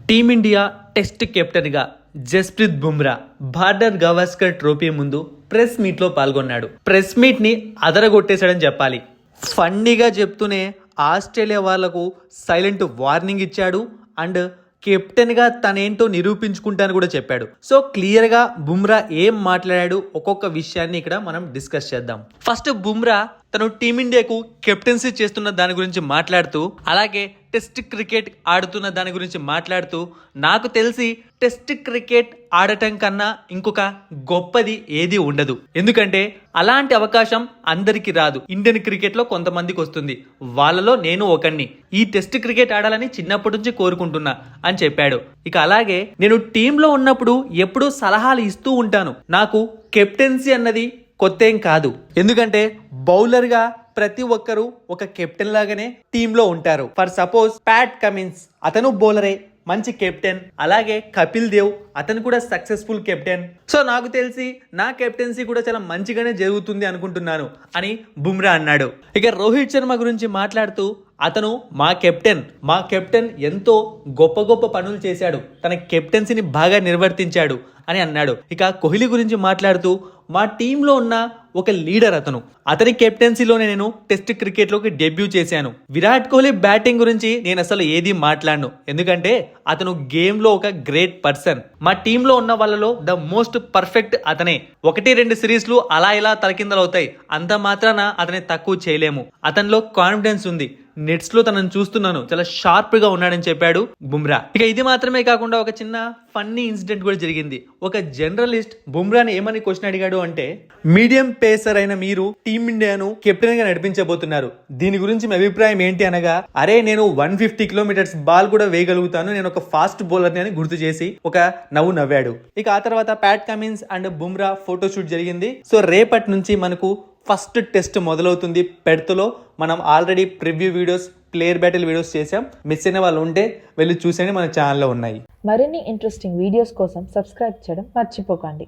Team India test కెప్టెన్గా Jasprit Bumrah border Gavaskar trophy ముందు press మీట్లో పాల్గొన్నాడు. ప్రెస్ మీట్ని అదరగొట్టేశాడని చెప్పాలి. ఫన్నీగా చెప్తూనే ఆస్ట్రేలియా వాళ్లకు సైలెంట్ వార్నింగ్ ఇచ్చాడు అండ్ కెప్టెన్గా తనేంటో నిరూపించుకుంటాను కూడా చెప్పాడు. సో క్లియర్గా బుమ్రా ఏం మాట్లాడాడు ఒక్కొక్క విషయాన్ని ఇక్కడ మనం డిస్కస్ చేద్దాం. ఫస్ట్ బుమ్రా తను టీమిండియాకు కెప్టెన్సీ చేస్తున్న దాని గురించి మాట్లాడుతూ, అలాగే టెస్ట్ క్రికెట్ ఆడుతున్న దాని గురించి మాట్లాడుతూ, నాకు తెలిసి టెస్ట్ క్రికెట్ ఆడటం కన్నా ఇంకొక గొప్పది ఏది ఉండదు, ఎందుకంటే అలాంటి అవకాశం అందరికీ రాదు. ఇండియన్ క్రికెట్లో కొంతమందికి వస్తుంది, వాళ్ళలో నేను ఒకడిని. ఈ టెస్ట్ క్రికెట్ ఆడాలని చిన్నప్పటి నుంచి కోరుకుంటున్నా అని చెప్పాడు. ఇక అలాగే నేను టీంలో ఉన్నప్పుడు ఎప్పుడూ సలహాలు ఇస్తూ ఉంటాను. నాకు కెప్టెన్సీ అన్నది కొత్త ఏం కాదు, ఎందుకంటే బౌలర్గా ప్రతి ఒక్కరూ ఒక కెప్టెన్ లాగానే టీంలో ఉంటారు. ఫర్ సపోజ్ ప్యాట్ కమిన్స్, అతను బౌలరే, మంచి కెప్టెన్. అలాగే కపిల్ దేవ్, అతను కూడా సక్సెస్ఫుల్ కెప్టెన్. సో నాకు తెలిసి నా కెప్టెన్సీ కూడా చాలా మంచిగానే జరుగుతుంది అనుకుంటున్నాను అని బుమ్రా అన్నాడు. ఇక రోహిత్ శర్మ గురించి మాట్లాడుతూ, అతను మా కెప్టెన్ ఎంతో గొప్ప గొప్ప పనులు చేశాడు, తన కెప్టెన్సీని బాగా నిర్వర్తించాడు అని అన్నాడు. ఇక కోహ్లీ గురించి మాట్లాడుతూ, మా టీంలో ఉన్న ఒక లీడర్ అతని కెప్టెన్సీలోనే నేను టెస్ట్ క్రికెట్లోకి డెబ్యూ చేశాను. విరాట్ కోహ్లీ బ్యాటింగ్ గురించి నేను అసలు ఏది మాట్లాడను, ఎందుకంటే అతను గేమ్లో ఒక గ్రేట్ పర్సన్. మా టీంలో ఉన్న వాళ్ళలో ద మోస్ట్ పర్ఫెక్ట్ అతనే. 1-2 సిరీస్లు అలా ఇలా తలకిందలవుతాయి, అంత మాత్రాన అతని తక్కువ చేయలేము. అతనిలో కాన్ఫిడెన్స్ ఉంది. నెట్స్ లో తనను చూస్తున్నాను, చాలా షార్ప్ గా ఉన్నాడని చెప్పాడు బుమ్రా. ఇక ఇది మాత్రమే కాకుండా ఒక చిన్న ఫన్నీ ఇన్సిడెంట్ కూడా జరిగింది. ఒక జర్నలిస్ట్ బుమ్రాని ఏమని క్వశ్చన్ అడిగాడు అంటే, మీడియం పేసర్ అయిన మీరు టీమిండియాను కెప్టెన్ గా నడిపించబోతున్నారు, దీని గురించి మీ అభిప్రాయం ఏంటి అనగా, అరే నేను 150 కిలోమీటర్స్ బాల్ కూడా వేయగలుగుతాను, నేను ఒక ఫాస్ట్ బౌలర్ అని గుర్తు చేసి ఒక నవ్వాడు. ఇక ఆ తర్వాత Pat Cummins and Bumrah photoshoot జరిగింది. సో రేపటి నుంచి మనకు ఫస్ట్ టెస్ట్ మొదలవుతుంది పెర్త్లో. మనం already preview videos, player battle videos చేసాం. మిస్ అయిన వాళ్ళు ఉంటే వెళ్ళి చూసేయండి, మన ఛానల్లో ఉన్నాయి. మరిన్ని ఇంట్రెస్టింగ్ వీడియోస్ కోసం సబ్స్క్రైబ్ చేయడం మర్చిపోకండి.